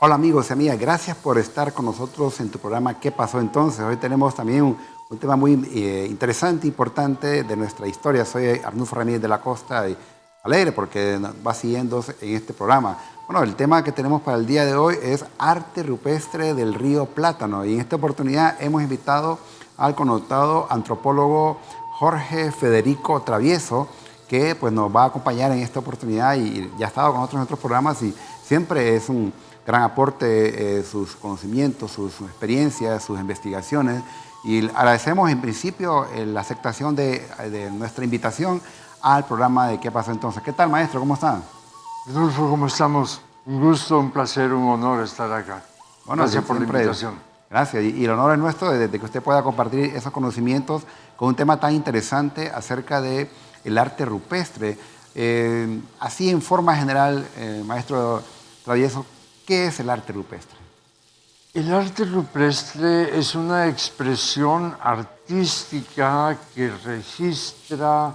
Hola amigos y amigas, gracias por estar con nosotros en tu programa ¿Qué pasó entonces? Hoy tenemos también un tema muy interesante, importante de nuestra historia. Soy Arnulfo Ramírez de la Costa y alegre porque nos va siguiendo en este programa. Bueno, el tema que tenemos para el día de hoy es arte rupestre del río Plátano y en esta oportunidad hemos invitado al connotado antropólogo Jorge Federico Travieso, que pues, nos va a acompañar en esta oportunidad y ya ha estado con nosotros en otros programas y siempre es un gran aporte sus conocimientos, sus experiencias, sus investigaciones. Y agradecemos en principio la aceptación de nuestra invitación al programa de ¿Qué pasó entonces? ¿Qué tal, maestro? ¿Cómo está? Rodolfo, ¿cómo estamos? Un gusto, un placer, un honor estar acá. Bueno, gracias por la invitación. Gracias. Y el honor es nuestro de que usted pueda compartir esos conocimientos con un tema tan interesante acerca del arte rupestre. Así, en forma general, maestro Travieso, ¿qué es el arte rupestre? El arte rupestre es una expresión artística que registra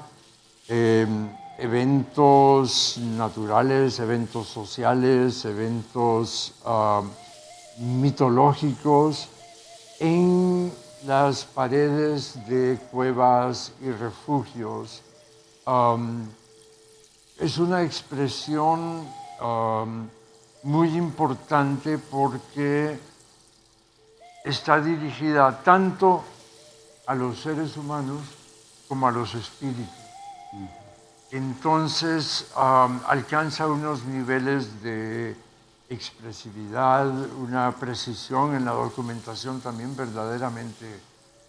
eventos naturales, eventos sociales, eventos mitológicos en las paredes de cuevas y refugios. Es una expresión muy importante porque está dirigida tanto a los seres humanos como a los espíritus. Entonces alcanza unos niveles de expresividad, una precisión en la documentación también verdaderamente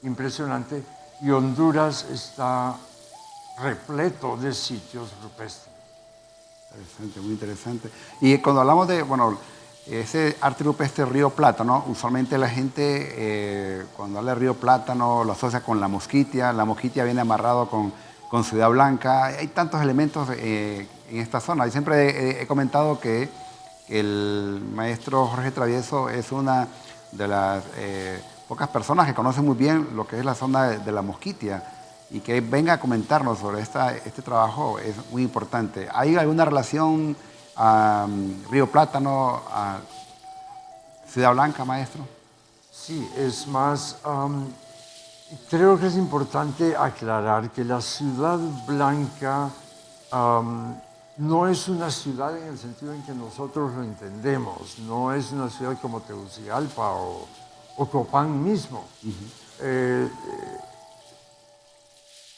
impresionante, y Honduras está repleto de sitios rupestres. Interesante, muy interesante. Y cuando hablamos de, bueno, ese arte rupestre Río Plátano, usualmente la gente cuando habla de Río Plátano lo asocia con la Mosquitia. La Mosquitia viene amarrado con Ciudad Blanca. Hay tantos elementos en esta zona. Y siempre he comentado que el maestro Jorge Travieso es una de las pocas personas que conocen muy bien lo que es la zona de la Mosquitia. Y que venga a comentarnos sobre este trabajo es muy importante. ¿Hay alguna relación a Río Plátano, a Ciudad Blanca, maestro? Sí, es más, creo que es importante aclarar que la Ciudad Blanca no es una ciudad en el sentido en que nosotros lo entendemos, no es una ciudad como Tegucigalpa o Copán mismo.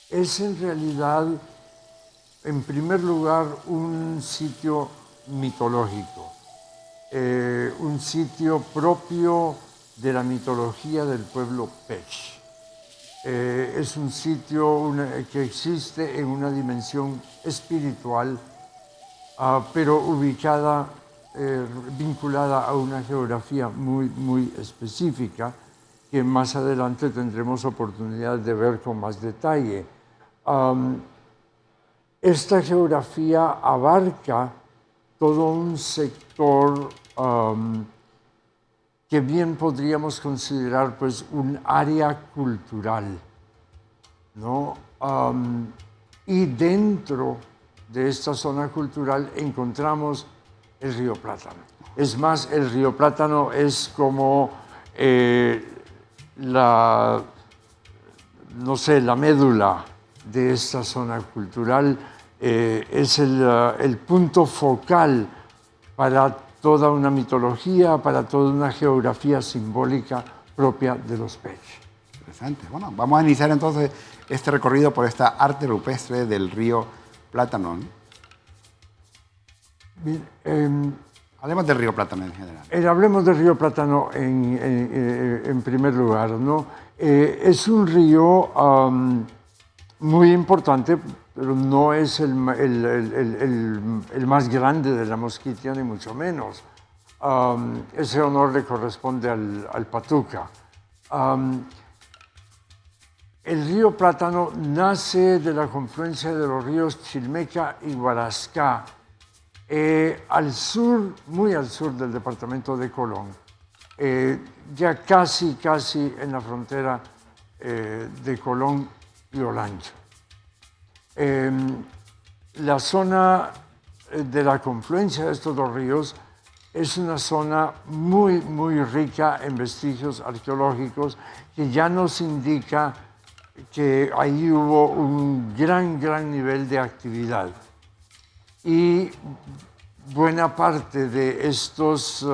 Es en realidad, en primer lugar, un sitio mitológico, un sitio propio de la mitología del pueblo Pech. Es un sitio que existe en una dimensión espiritual, pero ubicada, vinculada a una geografía muy, muy específica, que más adelante tendremos oportunidad de ver con más detalle. Esta geografía abarca todo un sector que bien podríamos considerar pues, un área cultural, ¿no? Y dentro de esta zona cultural encontramos el río Plátano. Es más, el río Plátano es como la médula de esta zona cultural, es el punto focal para toda una mitología, para toda una geografía simbólica propia de los Pech. Interesante. Bueno, vamos a iniciar entonces este recorrido por esta arte rupestre del río Plátano, ¿no? Bien, hablemos del río Plátano en general. Hablemos del río Plátano en primer lugar, ¿no? Es un río muy importante, pero no es el más grande de la Mosquitia, ni mucho menos. Ese honor le corresponde al Patuca. El río Plátano nace de la confluencia de los ríos Chilmeca y Guarasca, al sur, muy al sur del departamento de Colón, ya casi en la frontera de Colón y Olancho. La zona de la confluencia de estos dos ríos es una zona muy, muy rica en vestigios arqueológicos que ya nos indica que ahí hubo un gran nivel de actividad. Y buena parte de estos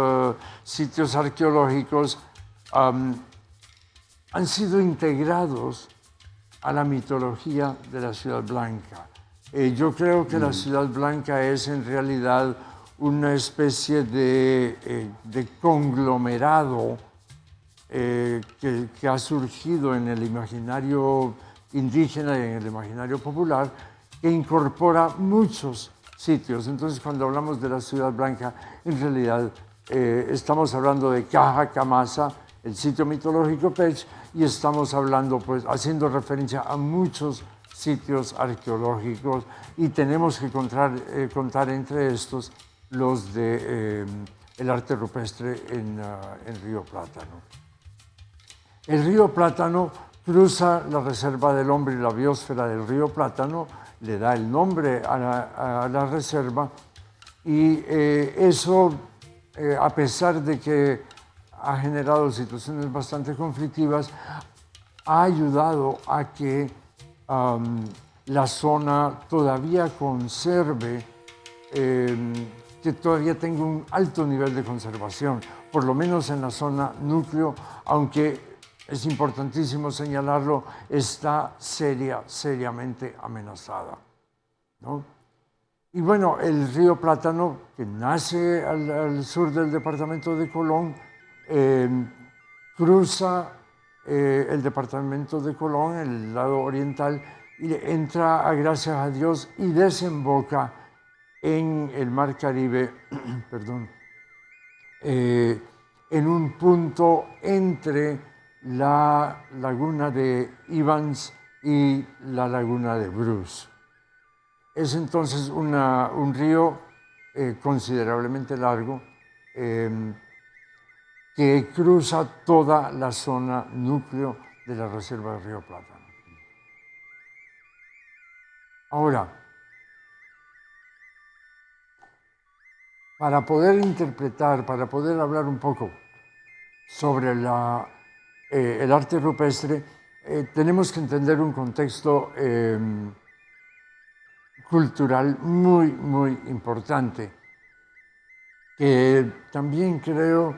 sitios arqueológicos han sido integrados a la mitología de la Ciudad Blanca. Yo creo que la Ciudad Blanca es en realidad una especie de conglomerado que ha surgido en el imaginario indígena y en el imaginario popular, que incorpora muchos sitios. Entonces, cuando hablamos de la Ciudad Blanca, en realidad estamos hablando de Caja Camasa, el sitio mitológico Pech, y estamos hablando, pues, haciendo referencia a muchos sitios arqueológicos, y tenemos que contar entre estos los de el arte rupestre en Río Plátano. El río Plátano cruza la Reserva del Hombre y la biosfera del río Plátano, le da el nombre a la reserva, y eso, a pesar de que ha generado situaciones bastante conflictivas, ha ayudado a que la zona todavía conserve, que todavía tenga un alto nivel de conservación, por lo menos en la zona núcleo, aunque es importantísimo señalarlo, está seriamente amenazada, ¿no? Y bueno, el río Plátano, que nace al sur del departamento de Colón, cruza el departamento de Colón, el lado oriental, y entra, gracias a Dios, y desemboca en el Mar Caribe, perdón, en un punto entre la laguna de Evans y la laguna de Bruce. Es entonces un río considerablemente largo, que cruza toda la zona núcleo de la reserva del río Plátano. Ahora, para poder interpretar, para poder hablar un poco sobre el arte rupestre, tenemos que entender un contexto cultural muy importante, que también creo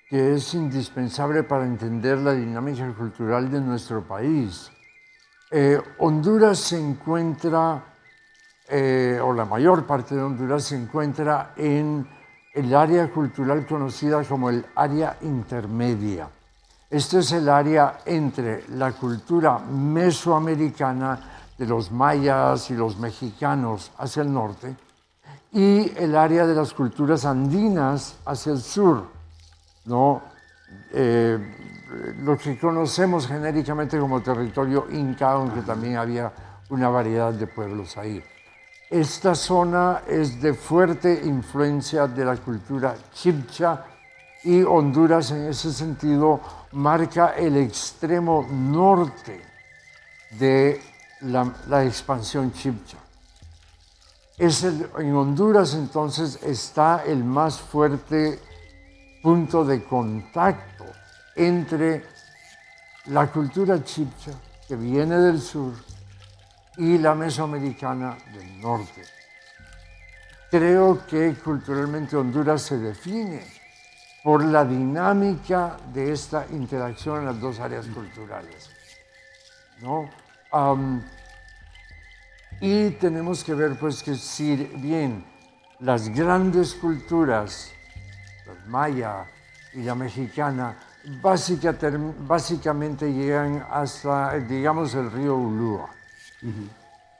que es indispensable para entender la dinámica cultural de nuestro país. Honduras se encuentra, o la mayor parte de Honduras se encuentra en el área cultural conocida como el área intermedia. Este es el área entre la cultura mesoamericana de los mayas y los mexicanos hacia el norte y el área de las culturas andinas hacia el sur, ¿no? Lo que conocemos genéricamente como territorio inca, aunque también había una variedad de pueblos ahí. Esta zona es de fuerte influencia de la cultura chibcha, y Honduras en ese sentido marca el extremo norte de la expansión chibcha. En Honduras entonces está el más fuerte punto de contacto entre la cultura chibcha, que viene del sur, y la mesoamericana del norte. Creo que culturalmente Honduras se define por la dinámica de esta interacción en las dos áreas culturales, ¿no? Y tenemos que ver, pues, que si bien las grandes culturas, la maya y la mexicana, básicamente llegan hasta, digamos, el río Ulúa,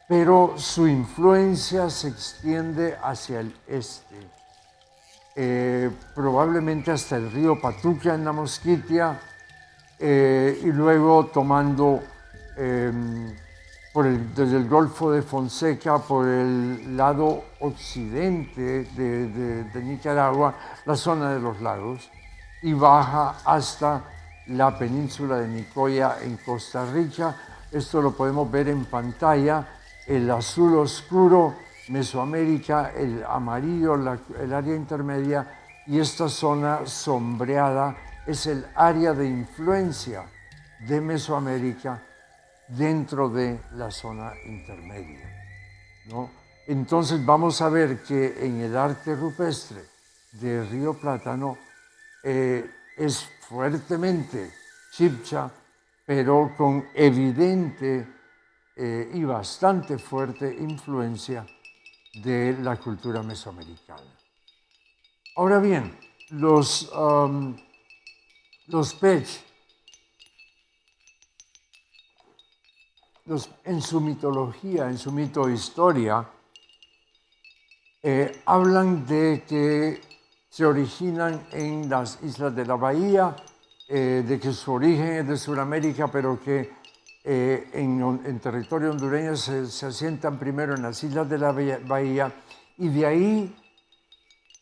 pero su influencia se extiende hacia el este, probablemente hasta el río Patuca en la Mosquitia, y luego tomando desde el Golfo de Fonseca, por el lado occidente de Nicaragua, la zona de los lagos, y baja hasta la península de Nicoya en Costa Rica. Esto lo podemos ver en pantalla, el azul oscuro, Mesoamérica, el amarillo, el área intermedia, y esta zona sombreada es el área de influencia de Mesoamérica dentro de la zona intermedia, ¿no? Entonces vamos a ver que en el arte rupestre de Río Plátano es fuertemente chibcha, pero con evidente y bastante fuerte influencia de la cultura mesoamericana. Ahora bien, los Pech, en su mitología, en su mitohistoria, hablan de que se originan en las islas de la bahía, de que su origen es de Sudamérica, pero que en territorio hondureño se asientan primero en las islas de la bahía, y de ahí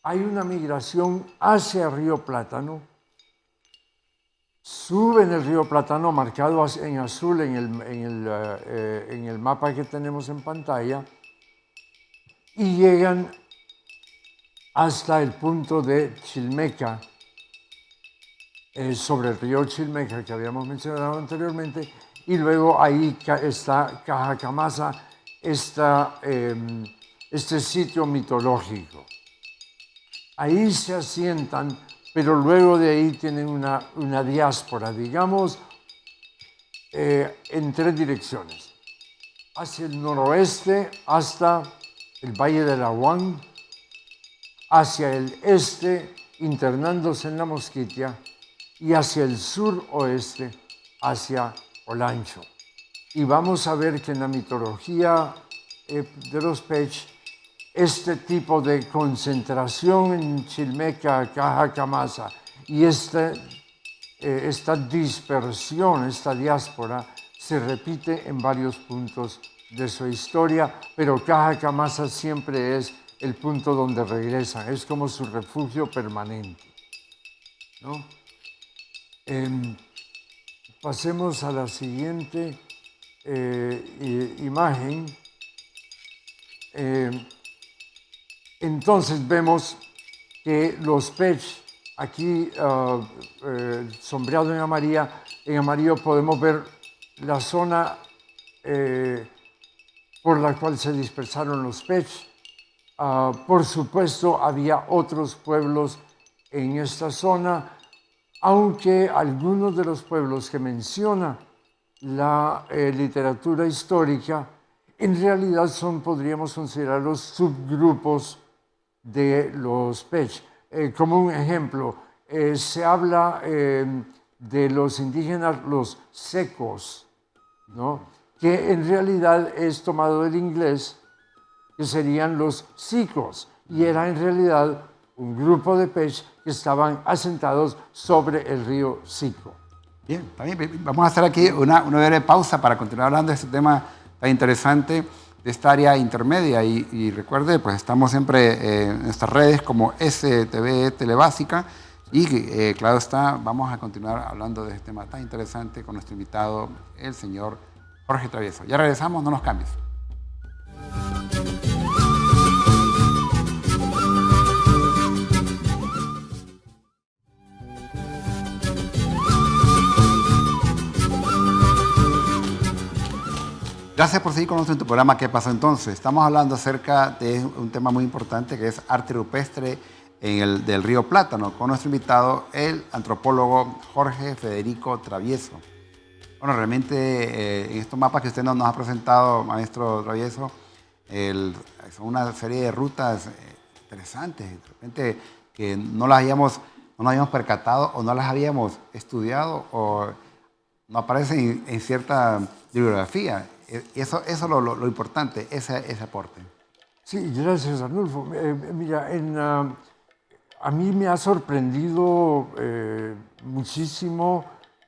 hay una migración hacia Río Plátano. Suben el río Plátano, marcado en azul en el mapa que tenemos en pantalla, y llegan hasta el punto de Chilmeca, sobre el río Chilmeca que habíamos mencionado anteriormente, y luego ahí está Cajacamasa, este sitio mitológico. Ahí se asientan, pero luego de ahí tienen una diáspora, digamos, en tres direcciones. Hacia el noroeste hasta el Valle de la Huan, hacia el este, internándose en la Mosquitia, y hacia el suroeste, hacia Olancho. Y vamos a ver que en la mitología de los Pech, este tipo de concentración en Chilmeca, Cajacamasa, y esta dispersión, esta diáspora, se repite en varios puntos de su historia, pero Cajacamasa siempre es el punto donde regresan, es como su refugio permanente, ¿no? Pasemos a la siguiente imagen. Entonces vemos que los Pech, aquí sombreado en amarillo podemos ver la zona por la cual se dispersaron los Pech. Por supuesto, había otros pueblos en esta zona, aunque algunos de los pueblos que menciona la literatura histórica en realidad podríamos considerarlos subgrupos de los Pech. Como un ejemplo, se habla de los indígenas, los secos, ¿no? Que en realidad es tomado del inglés, que serían los sicos, y era en realidad un grupo de Pech que estaban asentados sobre el río Sico. Bien, también vamos a hacer aquí una breve pausa para continuar hablando de este tema tan interesante, de esta área intermedia. Y recuerde, pues estamos siempre en nuestras redes como STV Telebásica, y claro está, vamos a continuar hablando de este tema tan interesante con nuestro invitado, el señor Jorge Travieso. Ya regresamos, no nos cambies. Gracias por seguir con nosotros en tu programa ¿Qué pasó entonces? Estamos hablando acerca de un tema muy importante que es arte rupestre del río Plátano, con nuestro invitado, el antropólogo Jorge Federico Travieso. Bueno, realmente en estos mapas que usted nos ha presentado, maestro Travieso, son una serie de rutas interesantes, de repente que no nos habíamos percatado o no las habíamos estudiado o no aparecen en cierta bibliografía. Eso es lo importante, ese aporte. Sí, gracias, Arnulfo. Mira, a mí me ha sorprendido muchísimo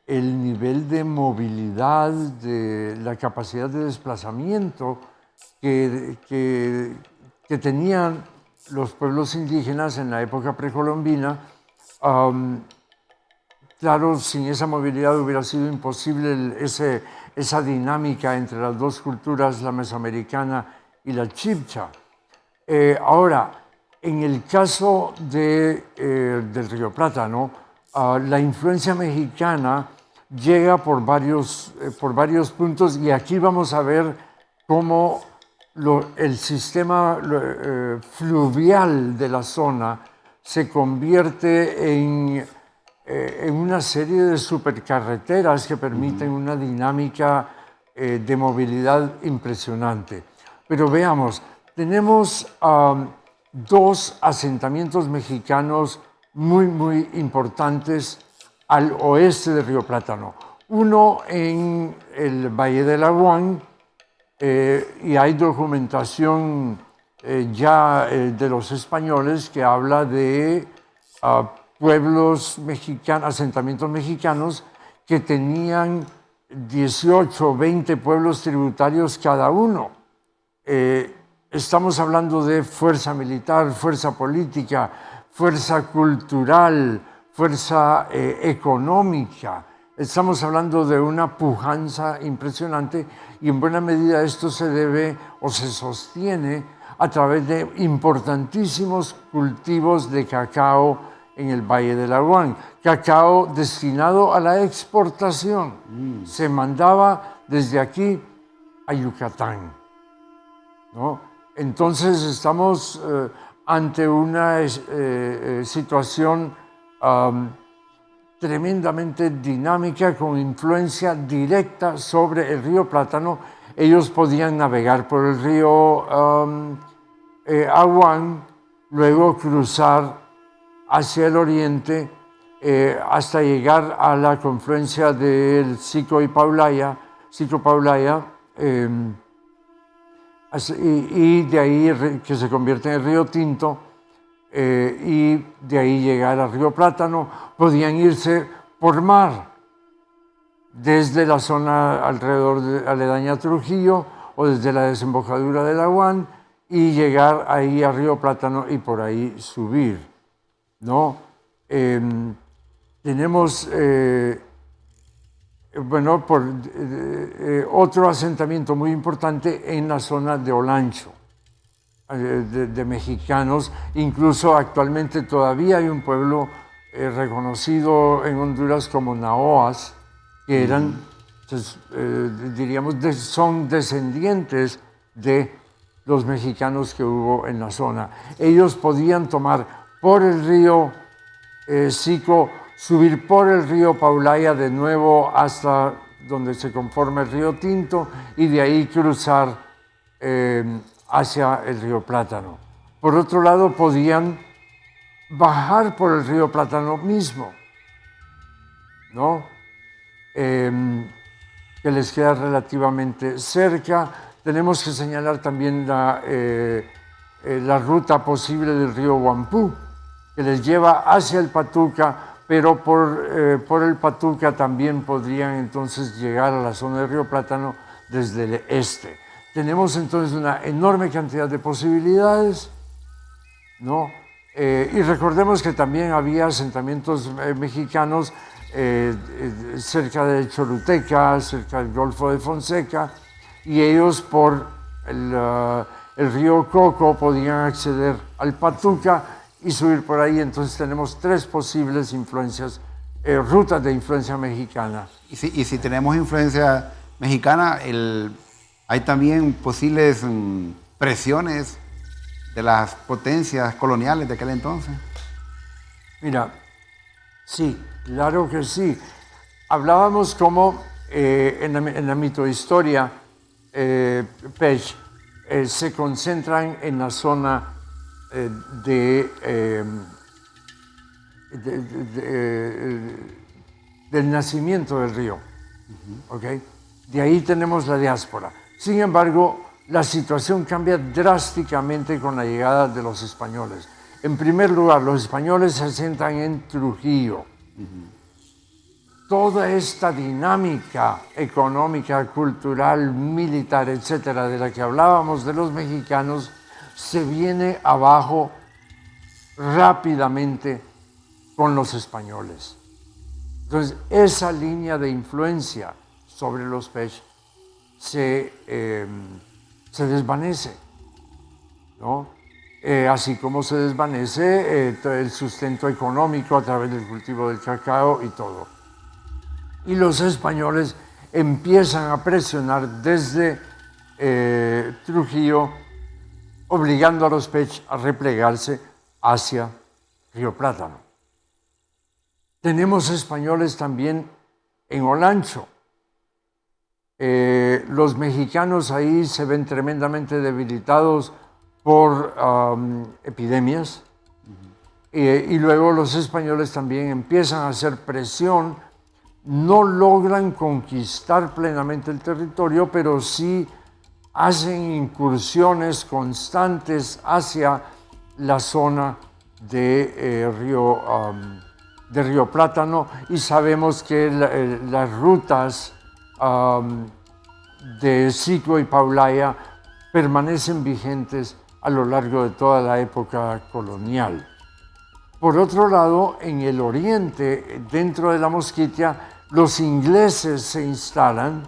el nivel de movilidad, de la capacidad de desplazamiento que tenían los pueblos indígenas en la época precolombina. Claro, sin esa movilidad hubiera sido imposible esa dinámica entre las dos culturas, la mesoamericana y la chibcha. Ahora, En el caso del Río Plátano, la influencia mexicana llega por varios puntos y aquí vamos a ver cómo el sistema fluvial de la zona se convierte en una serie de supercarreteras que permiten una dinámica de movilidad impresionante. Pero veamos, tenemos dos asentamientos mexicanos muy importantes al oeste del Río Plátano. Uno en el Valle del Aguán, y hay documentación ya de los españoles que habla de pueblos mexicanos, asentamientos mexicanos que tenían 18 o 20 pueblos tributarios cada uno. Estamos hablando de fuerza militar, fuerza política, fuerza cultural, fuerza económica. Estamos hablando de una pujanza impresionante y en buena medida esto se debe o se sostiene a través de importantísimos cultivos de cacao en el Valle del Aguán. Cacao destinado a la exportación. Se mandaba desde aquí a Yucatán, ¿no? Entonces estamos ante una situación tremendamente dinámica con influencia directa sobre el río Plátano. Ellos podían navegar por el río Aguán, luego cruzar hacia el oriente hasta llegar a la confluencia del Sico Paulaya, y de ahí que se convierte en el río Tinto, y de ahí llegar al río Plátano. Podían irse por mar desde la zona alrededor de aledaña a Trujillo o desde la desembocadura del Aguán y llegar ahí al río Plátano y por ahí subir, ¿no? Tenemos otro asentamiento muy importante en la zona de Olancho, de mexicanos. Incluso actualmente todavía hay un pueblo reconocido en Honduras como Naoas, que eran, diríamos, son descendientes de los mexicanos que hubo en la zona. Ellos podían tomar por el río Sico, subir por el río Paulaya de nuevo hasta donde se conforma el río Tinto y de ahí cruzar hacia el río Plátano. Por otro lado, podían bajar por el río Plátano mismo, ¿no? Que les queda relativamente cerca. Tenemos que señalar también la ruta posible del río Huampú, que les lleva hacia el Patuca, pero por el Patuca también podrían entonces llegar a la zona del río Plátano desde el este. Tenemos entonces una enorme cantidad de posibilidades, ¿no? Y recordemos que también había asentamientos mexicanos cerca de Choluteca, cerca del Golfo de Fonseca, y ellos por el río Coco podían acceder al Patuca y subir por ahí. Entonces tenemos tres posibles influencias, rutas de influencia mexicana. Y si tenemos influencia mexicana, hay también posibles presiones de las potencias coloniales de aquel entonces. Mira, sí, claro que sí. Hablábamos como en la mitohistoria, Pech, se concentran en la zona del nacimiento del río. ¿Okay? De ahí tenemos la diáspora. Sin embargo, la situación cambia drásticamente con la llegada de los españoles. En primer lugar, los españoles se asientan en Trujillo. Toda esta dinámica económica, cultural, militar, etcétera, de la que hablábamos de los mexicanos, se viene abajo rápidamente con los españoles. Entonces, esa línea de influencia sobre los Pech se desvanece, ¿no? así como se desvanece el sustento económico a través del cultivo del cacao y todo. Y los españoles empiezan a presionar desde Trujillo, obligando a los Pech a replegarse hacia Río Plátano. Tenemos españoles también en Olancho. Los mexicanos ahí se ven tremendamente debilitados por epidemias, y luego los españoles también empiezan a hacer presión. No logran conquistar plenamente el territorio, pero sí hacen incursiones constantes hacia la zona de Río Plátano, y sabemos que las rutas de Ciclo y Paulaya permanecen vigentes a lo largo de toda la época colonial. Por otro lado, en el oriente, dentro de la Mosquitia, los ingleses se instalan.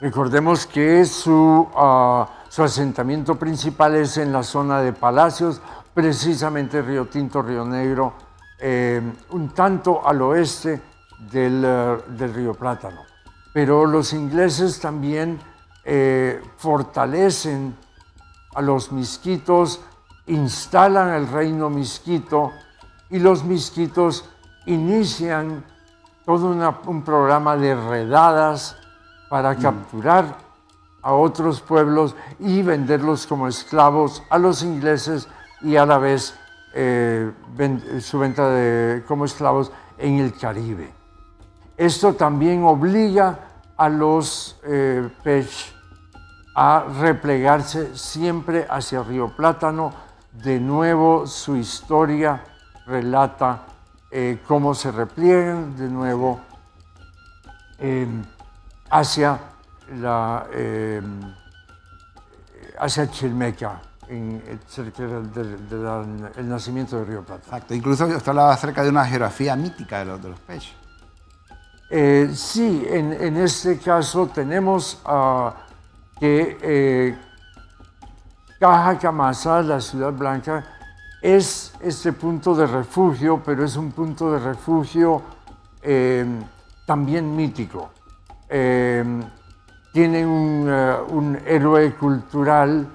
Recordemos que su asentamiento principal es en la zona de Palacios, precisamente Río Tinto, Río Negro, un tanto al oeste del Río Plátano. Pero los ingleses también fortalecen a los misquitos, instalan el reino misquito, y los misquitos inician todo un programa de redadas para capturar a otros pueblos y venderlos como esclavos a los ingleses, y a la vez su venta como esclavos en el Caribe. Esto también obliga a los Pech a replegarse siempre hacia Río Plátano. De nuevo, su historia relata cómo se repliegan de nuevo hacia Chilmeca, cerca del nacimiento de Río Plátano. Exacto. Incluso usted hablaba acerca de una geografía mítica de los Pech. Sí, en este caso tenemos que Caja Camasa, la Ciudad Blanca, es este punto de refugio, pero es un punto de refugio también mítico. Tiene un héroe cultural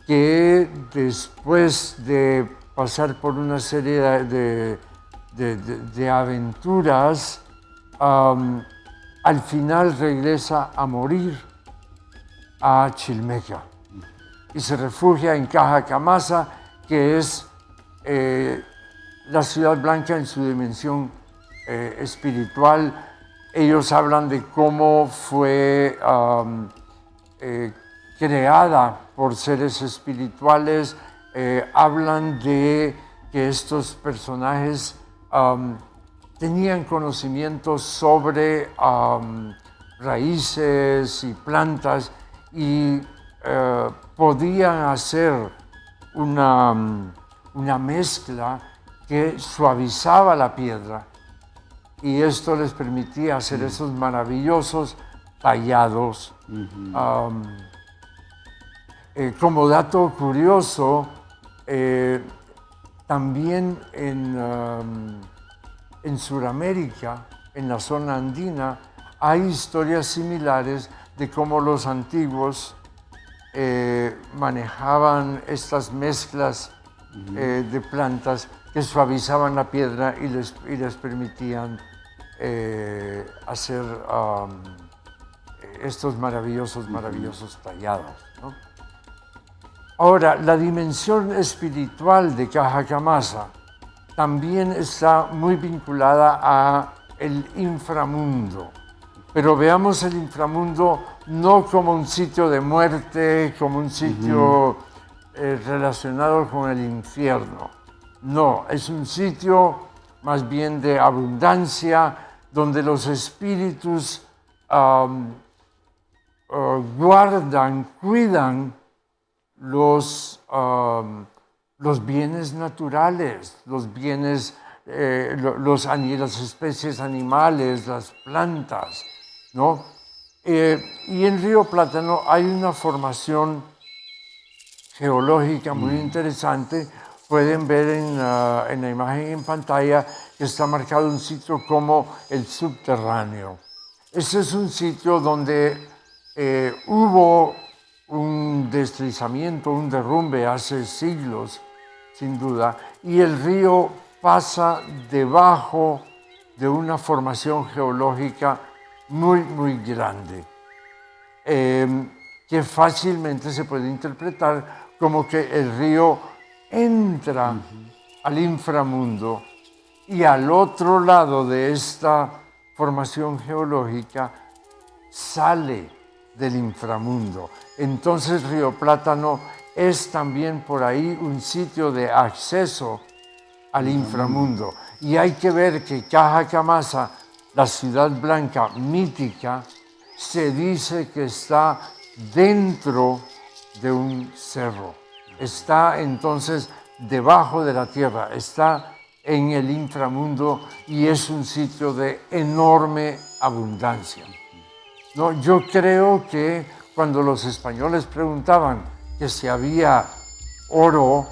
que, después de pasar por una serie de aventuras, al final regresa a morir a Chilmeca y se refugia en Caja Camasa, que es la Ciudad Blanca en su dimensión espiritual. Ellos hablan de cómo fue creada por seres espirituales, hablan de que estos personajes tenían conocimientos sobre raíces y plantas, y podían hacer una mezcla que suavizaba la piedra, y esto les permitía hacer esos maravillosos tallados. Como dato curioso, también en Sudamérica, en la zona andina, hay historias similares de cómo los antiguos manejaban estas mezclas de plantas que suavizaban la piedra y les permitían hacer estos maravillosos tallados, ¿no? Ahora, la dimensión espiritual de Caja Camasa también está muy vinculada a el inframundo. Pero veamos el inframundo no como un sitio de muerte, como un sitio relacionado con el infierno. No, es un sitio más bien de abundancia, donde los espíritus guardan, cuidan los bienes naturales, los bienes, las especies animales, las plantas, ¿no? Y en Río Plátano hay una formación geológica muy interesante. Pueden ver en la imagen en pantalla que está marcado un sitio como el subterráneo. Ese es un sitio donde hubo un deslizamiento, un derrumbe hace siglos, sin duda, y el río pasa debajo de una formación geológica muy, muy grande, que fácilmente se puede interpretar como que el río entra al inframundo y al otro lado de esta formación geológica sale del inframundo. Entonces Río Plátano es también por ahí un sitio de acceso al inframundo. Y hay que ver que Caja Camasa, la ciudad blanca mítica, se dice que está dentro de un cerro. Está entonces debajo de la tierra, está en el inframundo y es un sitio de enorme abundancia. No, yo creo que cuando los españoles preguntaban que si había oro,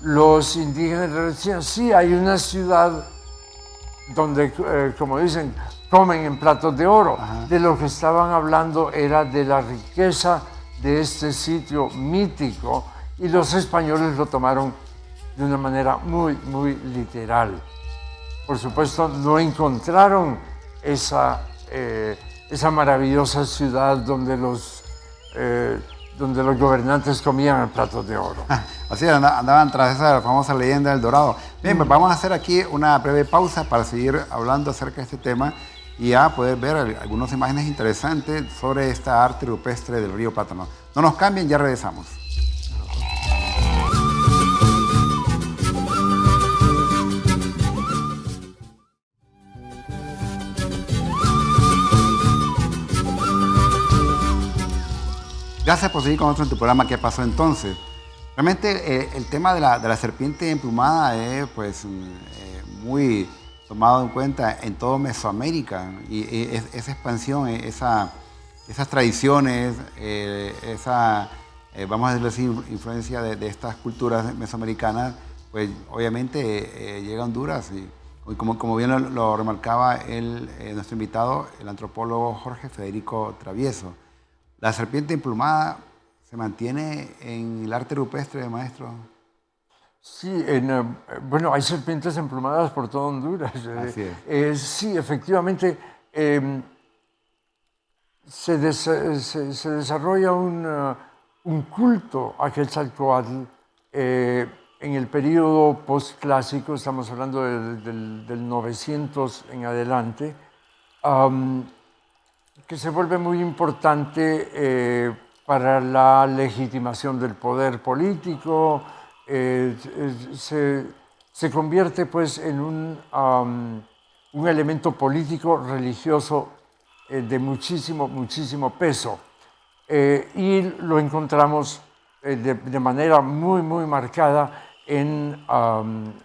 los indígenas decían, sí, hay una ciudad donde, como dicen, comen en platos de oro. Ajá. De lo que estaban hablando era de la riqueza de este sitio mítico y los españoles lo tomaron de una manera muy, muy literal. Por supuesto, no encontraron esa maravillosa ciudad donde los gobernantes comían en platos de oro. Así andaban tras esa famosa leyenda del Dorado. Bien, pues vamos a hacer aquí una breve pausa para seguir hablando acerca de este tema y ya poder ver algunas imágenes interesantes sobre esta arte rupestre del río Plátano. No nos cambien, ya regresamos. Gracias por seguir con nosotros en tu programa ¿Qué pasó entonces? Realmente el tema de la serpiente emplumada es muy tomado en cuenta en todo Mesoamérica y esa expansión, esas tradiciones, vamos a decirlo así, influencia de estas culturas mesoamericanas, pues obviamente llega a Honduras y como bien lo remarcaba nuestro invitado, el antropólogo Jorge Federico Travieso. ¿La serpiente emplumada se mantiene en el arte rupestre, maestro? Sí, bueno, hay serpientes emplumadas por todo Honduras. Así es. Sí, efectivamente, se desarrolla un culto a Quetzalcóatl en el periodo postclásico, estamos hablando del 900 en adelante, que se vuelve muy importante para la legitimación del poder político, se convierte pues en un elemento político religioso de muchísimo peso y lo encontramos de manera muy marcada en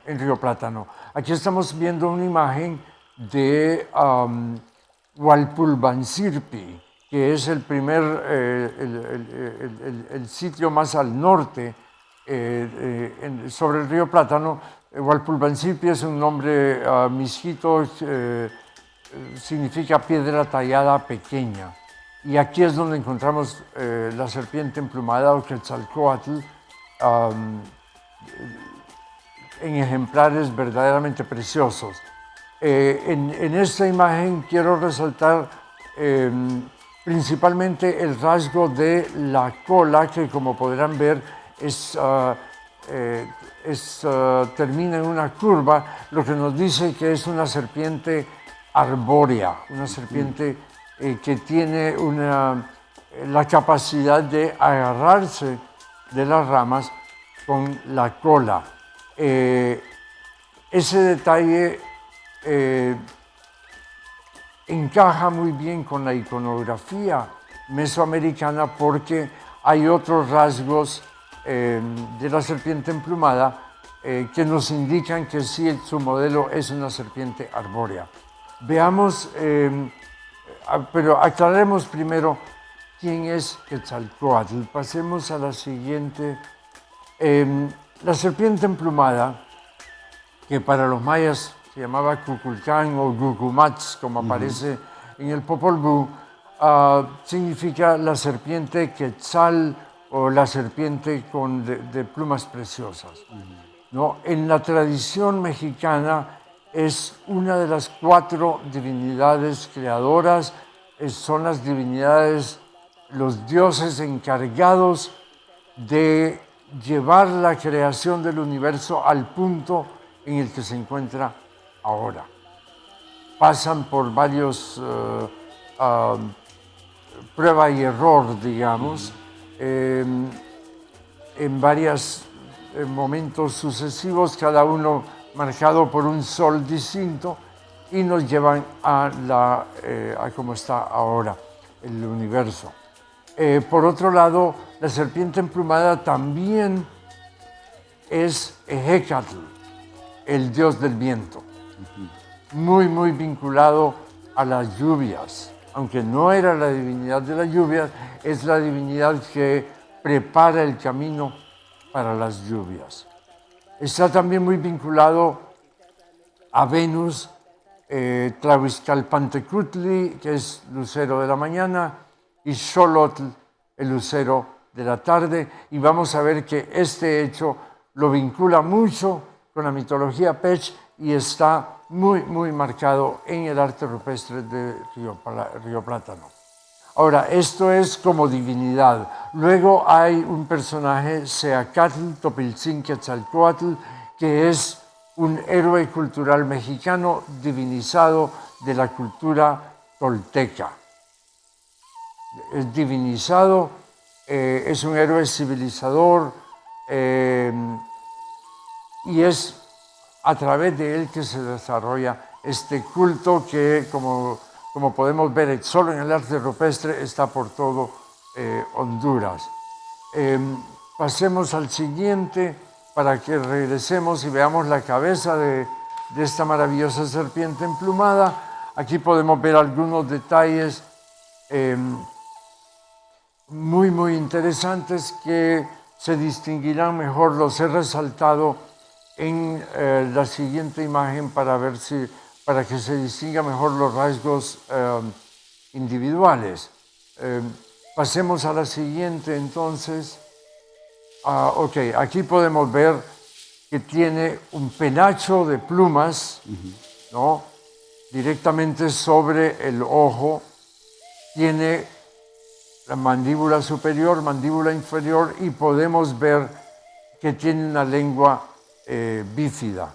Río Plátano. Aquí estamos viendo una imagen de Hualpulbancirpi, que es el primer, el sitio más al norte sobre el río Plátano. Hualpulbancirpi es un nombre misquito, significa piedra tallada pequeña. Y aquí es donde encontramos la serpiente emplumada o Quetzalcóatl en ejemplares verdaderamente preciosos. En esta imagen quiero resaltar principalmente el rasgo de la cola, que como podrán ver termina en una curva, lo que nos dice que es una serpiente arbórea, una serpiente que tiene la capacidad de agarrarse de las ramas con la cola. Ese detalle encaja muy bien con la iconografía mesoamericana porque hay otros rasgos de la serpiente emplumada que nos indican que sí, su modelo es una serpiente arbórea. Veamos, pero aclaremos primero quién es Quetzalcóatl. Pasemos a la siguiente La serpiente emplumada, que para los mayas se llamaba Kukulcán o Gucumats, como aparece en el Popol Vuh, significa la serpiente quetzal o la serpiente de plumas preciosas. ¿No? En la tradición mexicana es una de las 4 divinidades creadoras, son las divinidades, los dioses encargados de llevar la creación del universo al punto en el que se encuentra ahora. Pasan por varios prueba y error, digamos, en varios momentos sucesivos, cada uno marcado por un sol distinto, y nos llevan a cómo está ahora el universo. Por otro lado, la serpiente emplumada también es Ejecatl, el dios del viento, muy vinculado a las lluvias. Aunque no era la divinidad de las lluvias, es la divinidad que prepara el camino para las lluvias. Está también muy vinculado a Venus, Tlahuizcalpantecutli, que es lucero de la mañana, y Xolotl, el lucero de la tarde, y vamos a ver que este hecho lo vincula mucho con la mitología Pech y está muy marcado en el arte rupestre de Río Plátano. Ahora, esto es como divinidad. Luego hay un personaje, Seacatl Topiltzin-Quetzalcóatl, que es un héroe cultural mexicano divinizado de la cultura tolteca. Es divinizado, es un héroe civilizador y es a través de él que se desarrolla este culto que, como podemos ver solo en el arte rupestre, está por todo Honduras. Pasemos al siguiente para que regresemos y veamos la cabeza de esta maravillosa serpiente emplumada. Aquí podemos ver algunos detalles muy interesantes que se distinguirán mejor. Los he resaltado en la siguiente imagen para que se distinga mejor los rasgos individuales. Pasemos a la siguiente entonces. Ok, aquí podemos ver que tiene un penacho de plumas, ¿no? Directamente sobre el ojo. Tiene la mandíbula superior, mandíbula inferior, y podemos ver que tiene una lengua bífida.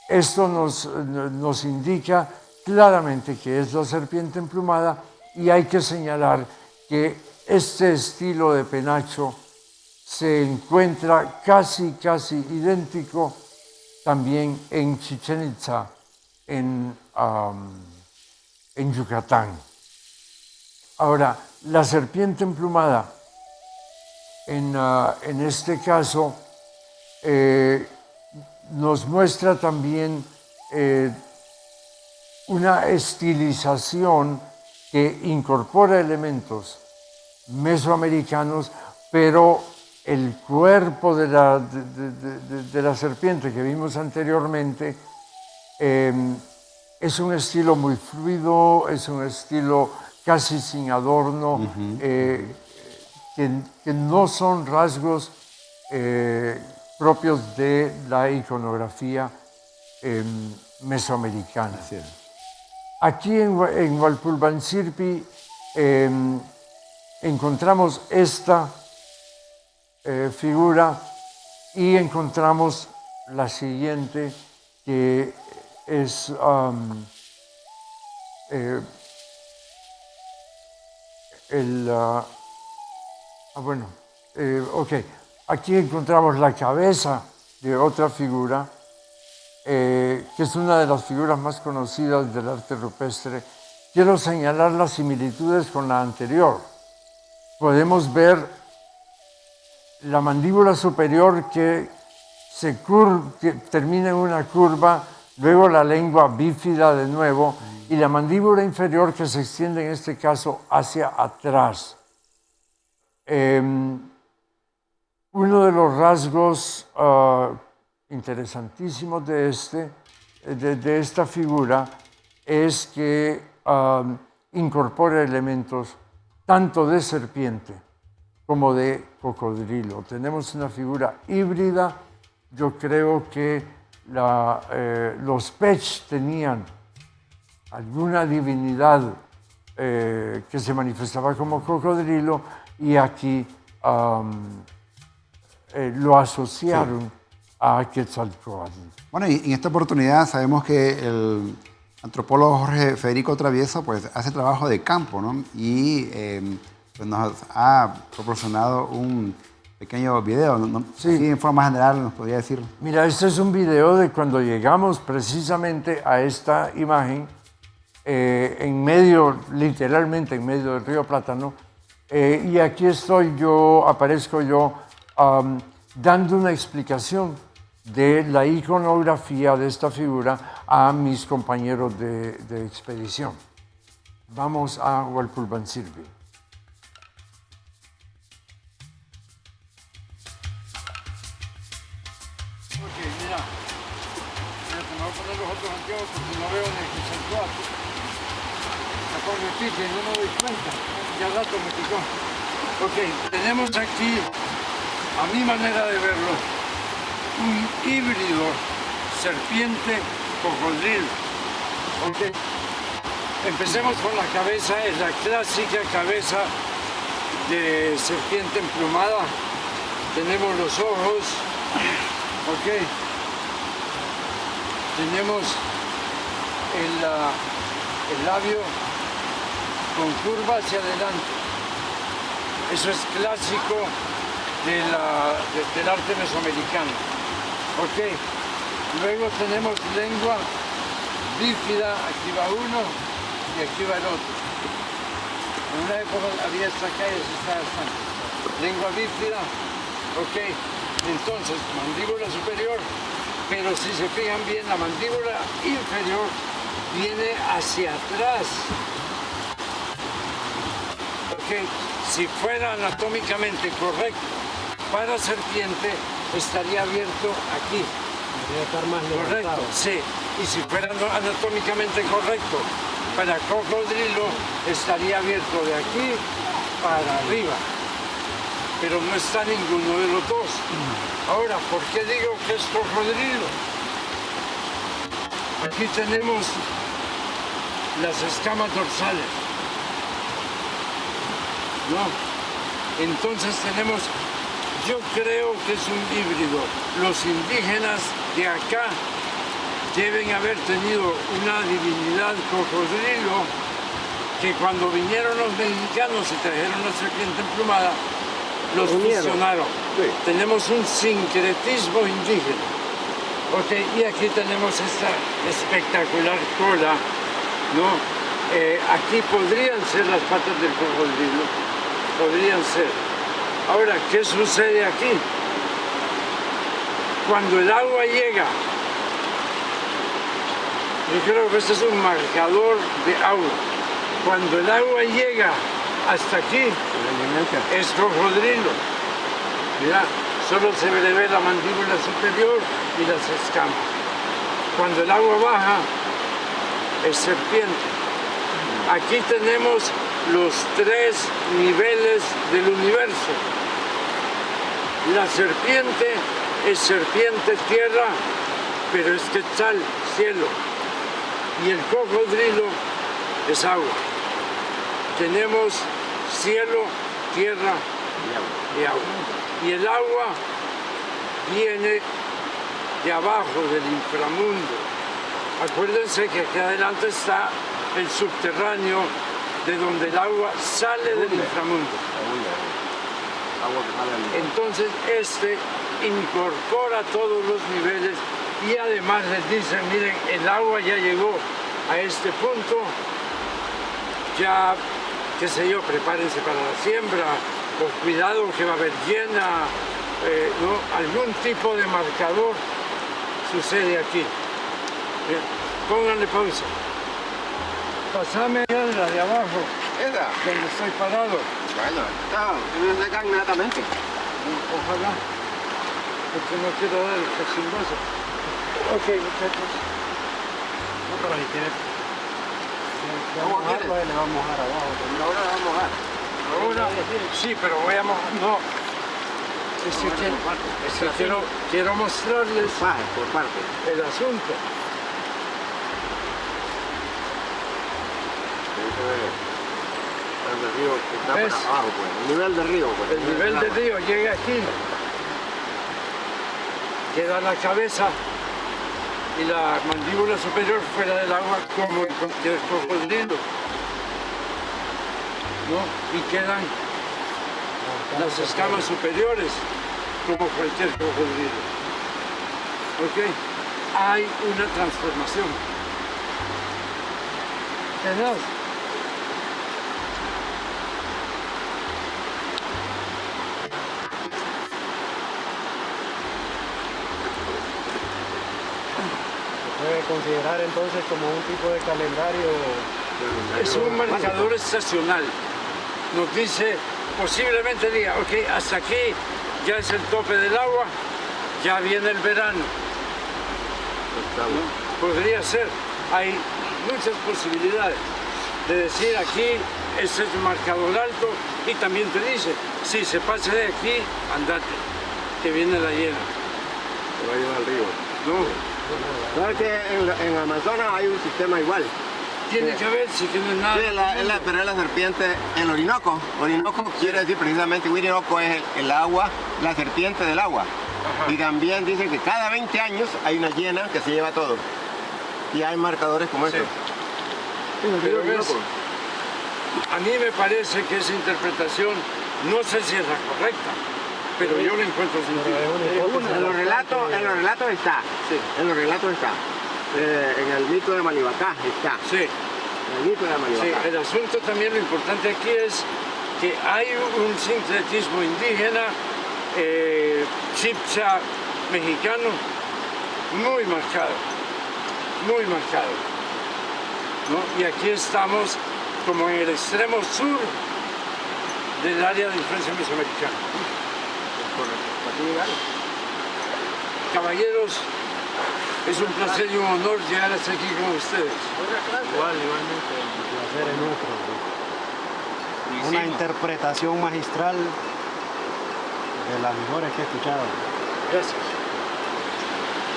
Esto nos indica claramente que es la serpiente emplumada, y hay que señalar que este estilo de penacho se encuentra casi idéntico también en Chichén Itzá, en Yucatán. Ahora, la serpiente emplumada, en este caso, nos muestra también una estilización que incorpora elementos mesoamericanos, pero el cuerpo de la serpiente que vimos anteriormente es un estilo muy fluido, es un estilo casi sin adorno, que no son rasgos propios de la iconografía mesoamericana. Aquí en Hualpulbansirpi encontramos esta figura y encontramos la siguiente, que es aquí encontramos la cabeza de otra figura, que es una de las figuras más conocidas del arte rupestre. Quiero señalar las similitudes con la anterior. Podemos ver la mandíbula superior que termina en una curva, luego la lengua bífida de nuevo, y la mandíbula inferior que se extiende en este caso hacia atrás. Uno de los rasgos interesantísimos de esta figura es que incorpora elementos tanto de serpiente como de cocodrilo. Tenemos una figura híbrida. Yo creo que los Pech tenían alguna divinidad que se manifestaba como cocodrilo y aquí lo asociaron a Quetzalcóatl. Bueno, y en esta oportunidad sabemos que el antropólogo Jorge Federico Travieso pues, hace trabajo de campo, ¿no? Y pues nos ha proporcionado un pequeño video. ¿No? Sí. Así, en forma general, nos podría decir. Mira, este es un video de cuando llegamos precisamente a esta imagen, en medio, literalmente en medio del río Plátano, y aquí aparezco yo dando una explicación de la iconografía de esta figura a mis compañeros de expedición. Vamos a Hualpulbansirvi. Ok, mira, me voy a poner los otros anteojos porque no veo ni Quetzalcóatl. Me pongo aquí que no me doy cuenta, ya al rato me picó. Ok, tenemos aquí, a mi manera de verlo, un híbrido serpiente-cocodrilo. Okay. Empecemos con la cabeza, es la clásica cabeza de serpiente emplumada. Tenemos los ojos, okay. Tenemos el labio con curva hacia adelante. Eso es clásico del arte mesoamericano. Ok, luego tenemos lengua bífida, aquí va uno y aquí va el otro. En una época había esta calle, está bastante. Lengua bífida, ok, entonces mandíbula superior, pero si se fijan bien, la mandíbula inferior viene hacia atrás. Ok, si fuera anatómicamente correcto para serpiente, estaría abierto aquí. Debería estar más levantado. Correcto, sí. Y si fuera anatómicamente correcto para cocodrilo, estaría abierto de aquí para arriba. Pero no está ninguno de los dos. Ahora, ¿por qué digo que es cocodrilo? Aquí tenemos las escamas dorsales. ¿No? Entonces tenemos, yo creo que es un híbrido. Los indígenas de acá deben haber tenido una divinidad cocodrilo que cuando vinieron los mexicanos y trajeron la serpiente emplumada, los fusionaron. Sí. Tenemos un sincretismo indígena. Okay, y aquí tenemos esta espectacular cola, ¿no? Aquí podrían ser las patas del cocodrilo, podrían ser. Ahora, ¿qué sucede aquí? Cuando el agua llega, yo creo que este es un marcador de agua. Cuando el agua llega hasta aquí, es cocodrilo. Mira, solo se le ve la mandíbula superior y las escamas. Cuando el agua baja, es serpiente. Aquí tenemos los 3 niveles del universo. La serpiente es serpiente tierra, pero es Quetzal, cielo. Y el cocodrilo es agua. Tenemos cielo, tierra y agua. Y el agua viene de abajo, del inframundo. Acuérdense que aquí adelante está el subterráneo, de donde el agua sale del inframundo. Entonces este incorpora todos los niveles y además les dicen, miren, el agua ya llegó a este punto, ya, qué sé yo, prepárense para la siembra, o cuidado que va a haber llena, ¿no? Algún tipo de marcador sucede aquí. Pónganle pausa. Pasame la de abajo, ¿Esa? donde estoy parado. Bueno, está, no se cae inmediatamente. Ojalá, porque no quiero dar el cachimbazo. Ok, muchachos. No, pero ahí tiene. Vamos a mojarlo y le vamos a mojar abajo. Ahora le vamos a mojar. Ahora, sí, pero voy a mojar. No. Quiero mostrarles Por parte. el asunto. El río que está ¿Ves? para abajo, pues. El nivel del río, pues. El nivel del río llega aquí, queda la cabeza y la mandíbula superior fuera del agua como en cualquier cocodrilo, ¿no? Y quedan las escamas superiores como cualquier cocodrilo. ¿Ok? Hay una transformación. ¿Verdad? Puede considerar entonces como un tipo de calendario. Es un marcador estacional. Nos dice, posiblemente diga, ok, hasta aquí ya es el tope del agua, ya viene el verano. ¿No? Podría ser. Hay muchas posibilidades de decir aquí, este es un marcador alto, y también te dice, si se pasa de aquí, andate, que viene la llena. Se va a llevar al río. No, ¿Sabes que en Amazonas hay un sistema igual? tiene que ver si tienes nada. Sí, pero es la serpiente, el Orinoco. Orinoco quiere decir precisamente, Orinoco es el agua, la serpiente del agua. Ajá. Y también dicen que cada 20 años hay una hiena que se lleva todo. Y hay marcadores como Sí. estos. Pero ves, a mí me parece que esa interpretación, no sé si es la correcta, pero yo le encuentro sentido. En los relatos está. Sí. En los relatos está. En el mito de Malibacá está. Sí, En el mito de Malibacá. sí, el asunto también, lo importante aquí es que hay un sincretismo indígena, chipcha mexicano, muy marcado, muy marcado, ¿no? Y aquí estamos como en el extremo sur del área de influencia mesoamericana. Caballeros, es un placer y un honor llegar hasta aquí con ustedes. Igualmente, el placer es nuestro. Una interpretación magistral de las mejores que he escuchado. Gracias.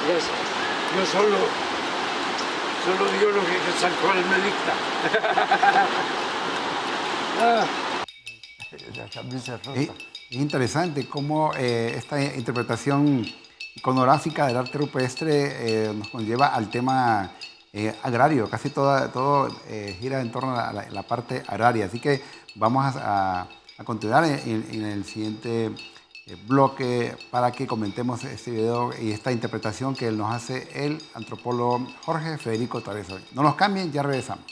Gracias. Yo solo digo lo que San Juan me dicta. La camisa rota. Es interesante cómo esta interpretación iconográfica del arte rupestre nos conlleva al tema agrario. Casi todo gira en torno a la parte agraria. Así que vamos a continuar en el siguiente bloque para que comentemos este video y esta interpretación que nos hace el antropólogo Jorge Federico Traveso. No nos cambien, ya regresamos.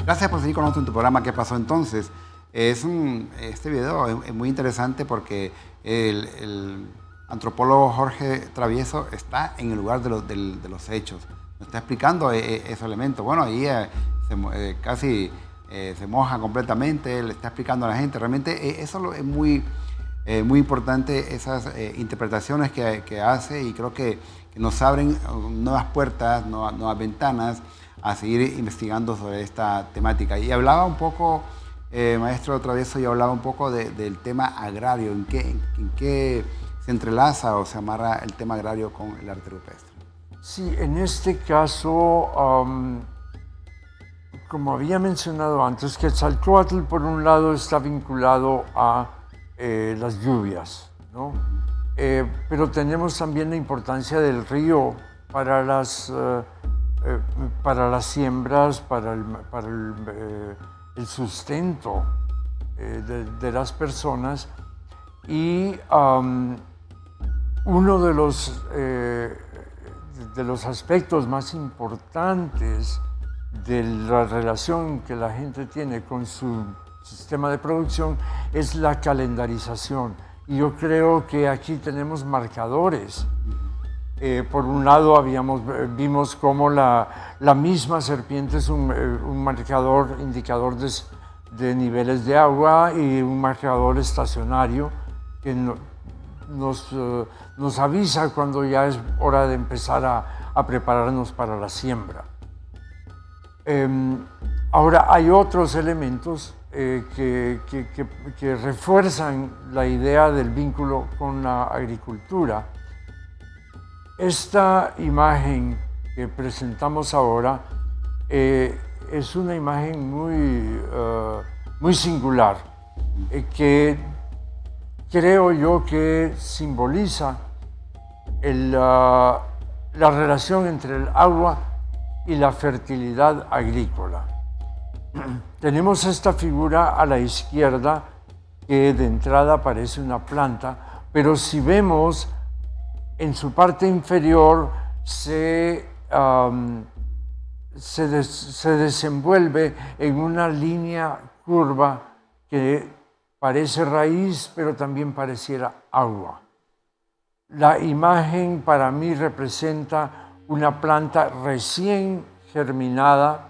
Gracias por seguir con nosotros en tu programa ¿Qué pasó entonces? Este video es muy interesante porque el antropólogo Jorge Travieso está en el lugar de los hechos. Nos está explicando esos elementos. Bueno, ahí casi se moja completamente, le está explicando a la gente. Realmente eso es muy importante, esas interpretaciones que hace, y creo que nos abren nuevas puertas, nuevas ventanas a seguir investigando sobre esta temática. Y hablaba un poco, maestro Travieso, y hablaba un poco del tema agrario, en qué se entrelaza o se amarra el tema agrario con el arte rupestre. Sí, en este caso, como había mencionado antes, Quetzalcóatl por un lado está vinculado a las lluvias, ¿no? Pero tenemos también la importancia del río para las siembras, para el sustento de las personas, y uno de los aspectos más importantes de la relación que la gente tiene con su sistema de producción es la calendarización, Y yo creo que aquí tenemos marcadores. Por un lado vimos cómo la misma serpiente es un marcador, indicador de niveles de agua y un marcador estacionario que nos avisa cuando ya es hora de empezar a prepararnos para la siembra. Ahora hay otros elementos que refuerzan la idea del vínculo con la agricultura. Esta imagen que presentamos ahora es una imagen muy singular, que creo yo que simboliza la relación entre el agua y la fertilidad agrícola. Tenemos esta figura a la izquierda que de entrada parece una planta, pero si vemos en su parte inferior se desenvuelve en una línea curva que parece raíz, pero también pareciera agua. La imagen para mí representa una planta recién germinada,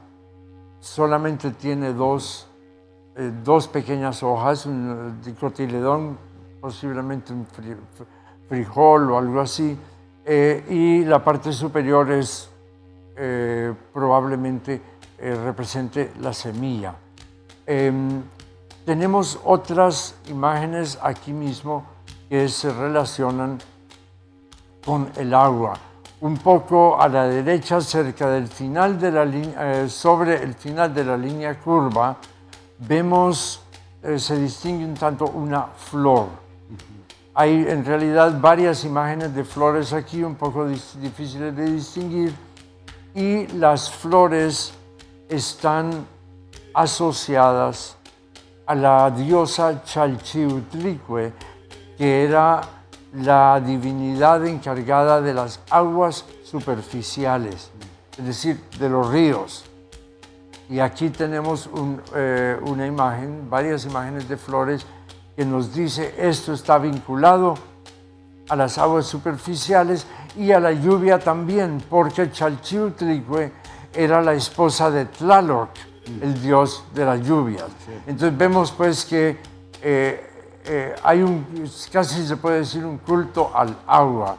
solamente tiene dos pequeñas hojas, un dicotiledón, posiblemente un frijol o algo así, y la parte superior es probablemente represente la semilla. Tenemos otras imágenes aquí mismo que se relacionan con el agua. Un poco a la derecha, cerca del final de la línea, sobre el final de la línea curva, vemos, se distingue un tanto una flor. Hay en realidad varias imágenes de flores aquí, un poco difíciles de distinguir, y las flores están asociadas a la diosa Chalchiuhtlicue, que era la divinidad encargada de las aguas superficiales, es decir, de los ríos. Y aquí tenemos una imagen, varias imágenes de flores que nos dice esto está vinculado a las aguas superficiales y a la lluvia también, porque Chalchiuhtlicue era la esposa de Tlaloc, el dios de las lluvias. Entonces vemos pues que hay casi se puede decir un culto al agua.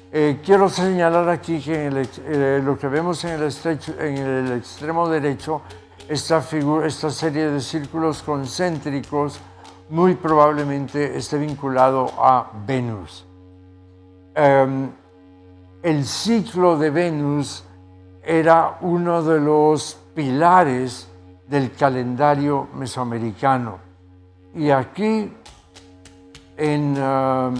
Quiero señalar aquí que lo que vemos en el extremo derecho, esta serie de círculos concéntricos, muy probablemente esté vinculado a Venus. El ciclo de Venus era uno de los pilares del calendario mesoamericano. Y aquí, que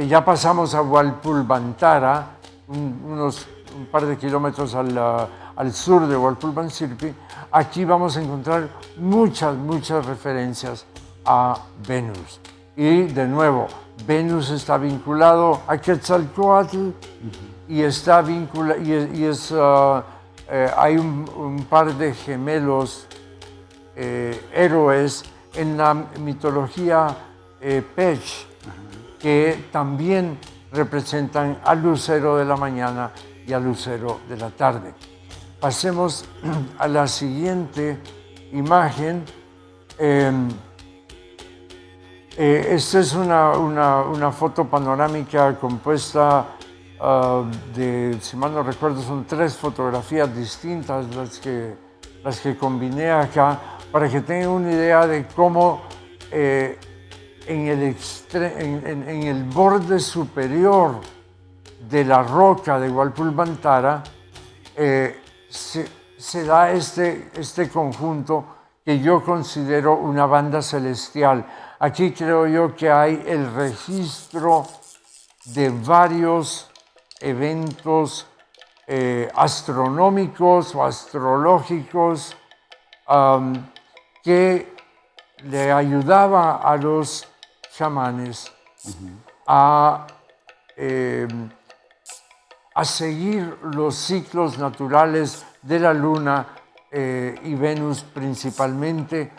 ya pasamos a Hualpulvantara, un par de kilómetros al sur de Hualpulvansirpi, aquí vamos a encontrar muchas referencias a Venus. Y de nuevo, Venus está vinculado a Quetzalcóatl y hay un par de gemelos héroes en la mitología Pech, que también representan al lucero de la mañana y al lucero de la tarde. Pasemos a la siguiente imagen. Esta es una foto panorámica compuesta si mal no recuerdo, son 3 fotografías distintas las que combiné acá, para que tengan una idea de cómo en el borde superior de la roca de Hualpulvantara se da este conjunto que yo considero una banda celestial. Aquí creo yo que hay el registro de varios eventos astronómicos o astrológicos que le ayudaba a los chamanes a seguir los ciclos naturales de la Luna y Venus principalmente,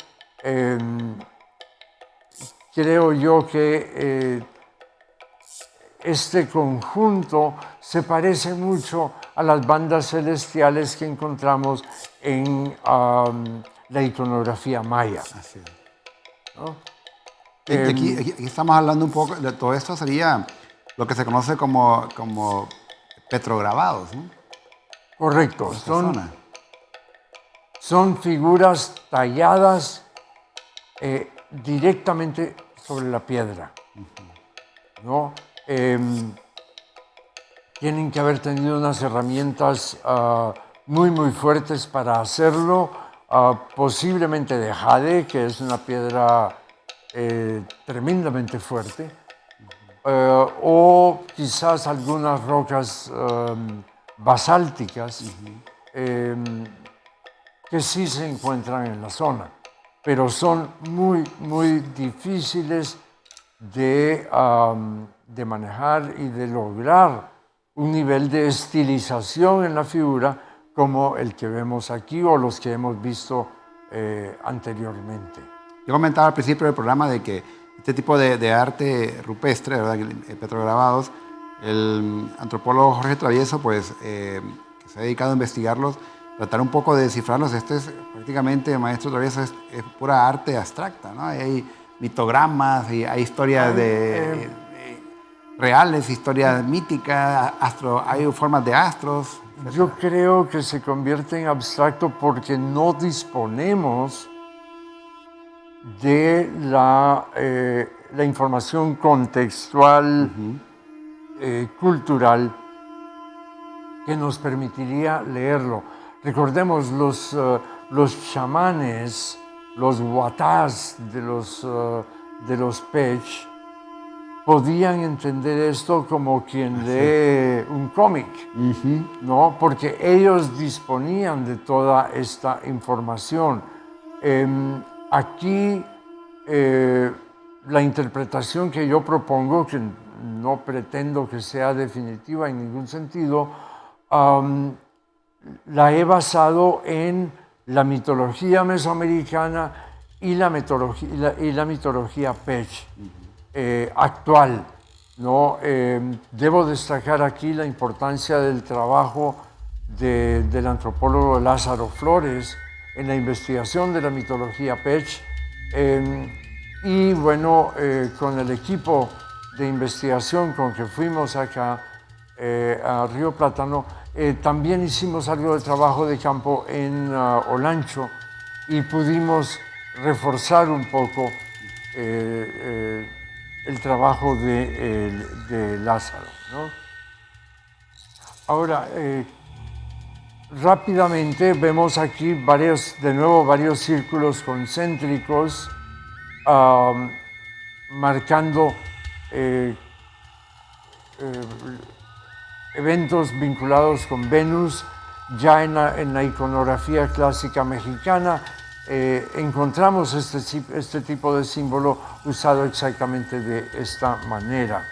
creo yo que este conjunto se parece mucho a las bandas celestiales que encontramos en la iconografía maya. Así es. ¿No? Aquí estamos hablando un poco, de todo esto sería lo que se conoce como petrograbados, ¿no? Correcto, Esta zona. son figuras talladas directamente sobre la piedra, ¿no? Tienen que haber tenido unas herramientas muy, muy fuertes para hacerlo, posiblemente de jade, que es una piedra tremendamente fuerte, o quizás algunas rocas basálticas que sí se encuentran en la zona, pero son muy, muy difíciles de manejar y de lograr un nivel de estilización en la figura como el que vemos aquí o los que hemos visto anteriormente. Yo comentaba al principio del programa de que este tipo de arte rupestre, ¿verdad? Petrograbados, el antropólogo Jorge Travieso, pues, que se ha dedicado a investigarlos, tratar un poco de descifrarlos. Este es prácticamente, maestro Travieso, es pura arte abstracta, ¿no? Hay mitogramas, y hay historias reales, historias míticas, hay formas de astros. Yo creo que se convierte en abstracto porque no disponemos de la información contextual, cultural, que nos permitiría leerlo. Recordemos, los chamanes, los watás de los Pech, podían entender esto como quien lee un cómic, ¿no? Porque ellos disponían de toda esta información. Aquí la interpretación que yo propongo, que no pretendo que sea definitiva en ningún sentido, la he basado en la mitología mesoamericana y la mitología Pech actual, ¿no? Debo destacar aquí la importancia del trabajo del antropólogo Lázaro Flores en la investigación de la mitología Pech, y bueno, con el equipo de investigación con que fuimos acá a Río Plátano, también hicimos algo de trabajo de campo en Olancho y pudimos reforzar un poco el trabajo de Lázaro, ¿no? Ahora, rápidamente vemos aquí varios círculos concéntricos marcando eventos vinculados con Venus. Ya en la iconografía clásica mexicana encontramos este tipo de símbolo usado exactamente de esta manera.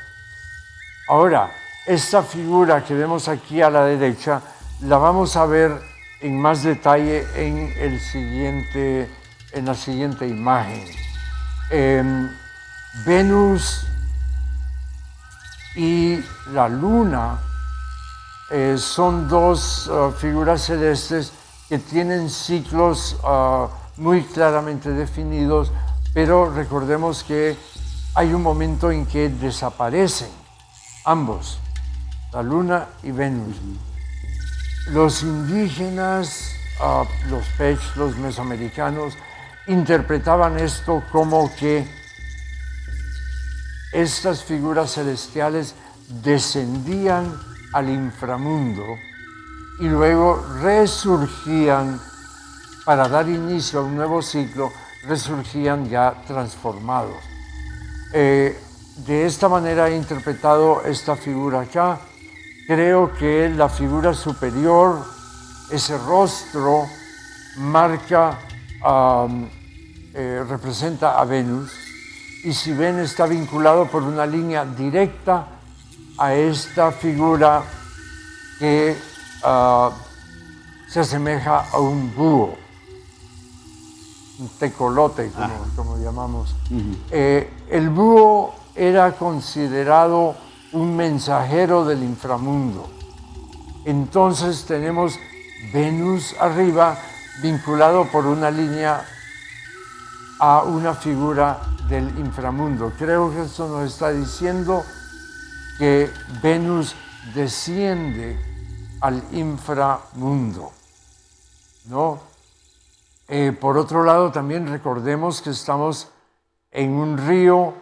Ahora, esta figura que vemos aquí a la derecha la vamos a ver en más detalle en la siguiente imagen. Venus y la Luna son dos figuras celestes que tienen ciclos muy claramente definidos, pero recordemos que hay un momento en que desaparecen ambos, la Luna y Venus. Los indígenas, los Pech, los mesoamericanos, interpretaban esto como que estas figuras celestiales descendían al inframundo y luego resurgían para dar inicio a un nuevo ciclo, resurgían ya transformados. De esta manera he interpretado esta figura acá. Creo que la figura superior, ese rostro, representa a Venus, y si ven está vinculado por una línea directa a esta figura que se asemeja a un búho. un tecolote, como llamamos. El búho era considerado un mensajero del inframundo. Entonces tenemos Venus arriba, vinculado por una línea a una figura del inframundo. Creo que esto nos está diciendo que Venus desciende al inframundo, ¿no? Por otro lado, también recordemos que estamos en un río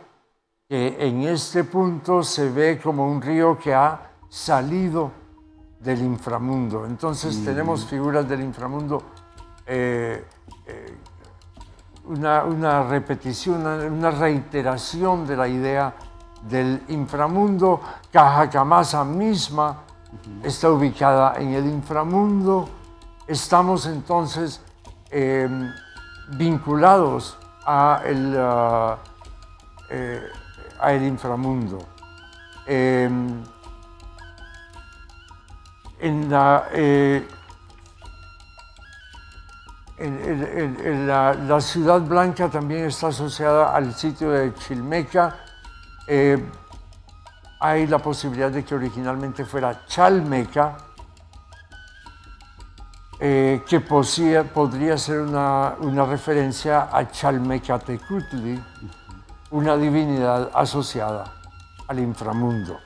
que en este punto se ve como un río que ha salido del inframundo. Entonces tenemos figuras del inframundo, una repetición, una reiteración de la idea del inframundo. Cajacamasa misma está ubicada en el inframundo. Estamos entonces vinculados a el inframundo. La Ciudad Blanca también está asociada al sitio de Chilmeca. Hay la posibilidad de que originalmente fuera Chalmeca, que podría ser una referencia a Chalmecatecutli, una divinidad asociada al inframundo.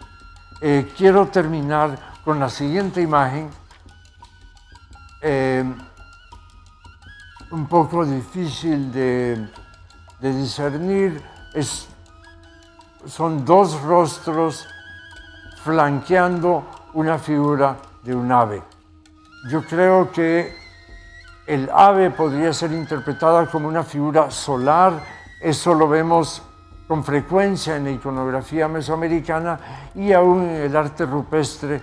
Quiero terminar con la siguiente imagen, un poco difícil de discernir. Son dos rostros flanqueando una figura de un ave. Yo creo que el ave podría ser interpretada como una figura solar. Eso lo vemos con frecuencia en la iconografía mesoamericana y aún en el arte rupestre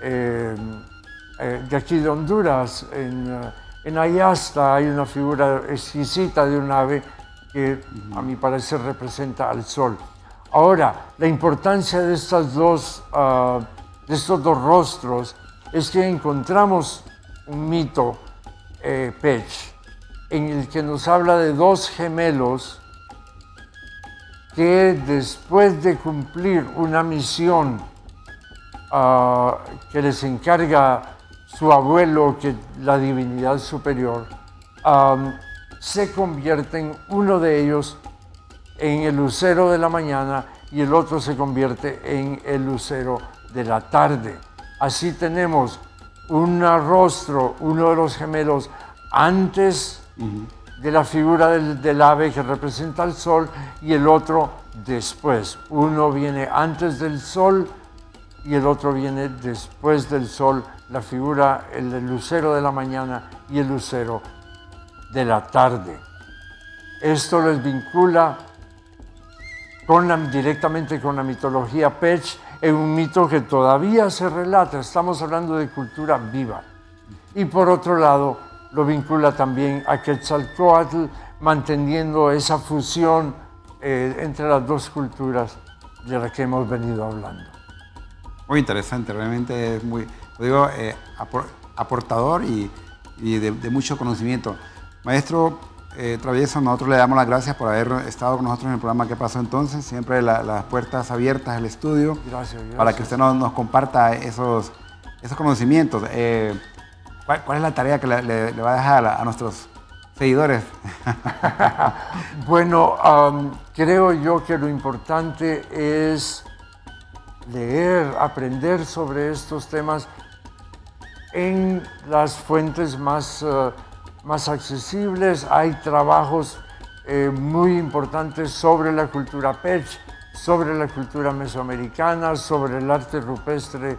de aquí de Honduras. En Ayasta hay una figura exquisita de un ave que a mi parecer representa al sol. Ahora, la importancia de estos dos rostros es que encontramos un mito Pech en el que nos habla de dos gemelos que después de cumplir una misión que les encarga su abuelo, que la divinidad superior, se convierten, uno de ellos en el lucero de la mañana y el otro se convierte en el lucero de la tarde. Así tenemos un rostro, uno de los gemelos antes de la figura del ave que representa al sol y el otro después. Uno viene antes del sol y el otro viene después del sol, la figura, el lucero de la mañana y el lucero de la tarde. Esto les vincula directamente con la mitología Pech, en un mito que todavía se relata. Estamos hablando de cultura viva. Y por otro lado, lo vincula también a Quetzalcóatl, manteniendo esa fusión entre las dos culturas de las que hemos venido hablando. Muy interesante, realmente es muy, aportador y de mucho conocimiento. Maestro Travieso, nosotros le damos las gracias por haber estado con nosotros en el programa ¿Qué pasó entonces? Siempre las puertas abiertas al estudio. Gracias. Para que usted nos comparta esos conocimientos. ¿Cuál es la tarea que le va a dejar a nuestros seguidores? Bueno, creo yo que lo importante es leer, aprender sobre estos temas en las fuentes más accesibles. Hay trabajos muy importantes sobre la cultura Pech, sobre la cultura mesoamericana, sobre el arte rupestre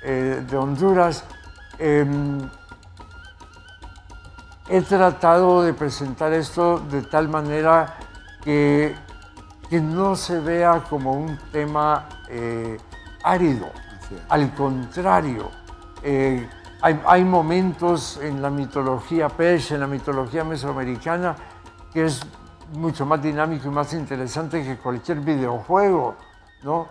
de Honduras. He tratado de presentar esto de tal manera que no se vea como un tema árido. Al contrario, hay momentos en la mitología Pech, en la mitología mesoamericana, que es mucho más dinámico y más interesante que cualquier videojuego, ¿no?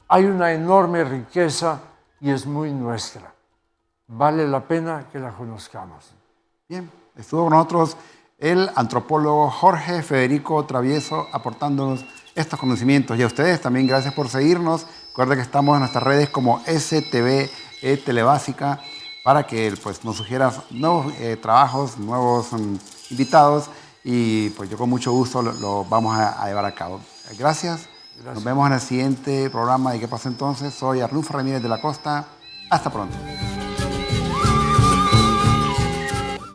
Hay una enorme riqueza y es muy nuestra. Vale la pena que la conozcamos. Bien, estuvo con nosotros el antropólogo Jorge Federico Travieso, aportándonos estos conocimientos. Y a ustedes también gracias por seguirnos. Recuerden que estamos en nuestras redes como STV Telebásica para que pues, nos sugieras nuevos trabajos, nuevos invitados y pues yo con mucho gusto lo vamos a llevar a cabo. Gracias. Nos vemos en el siguiente programa de ¿Qué pasó entonces? Soy Arnulfo Ramírez de la Costa. Hasta pronto.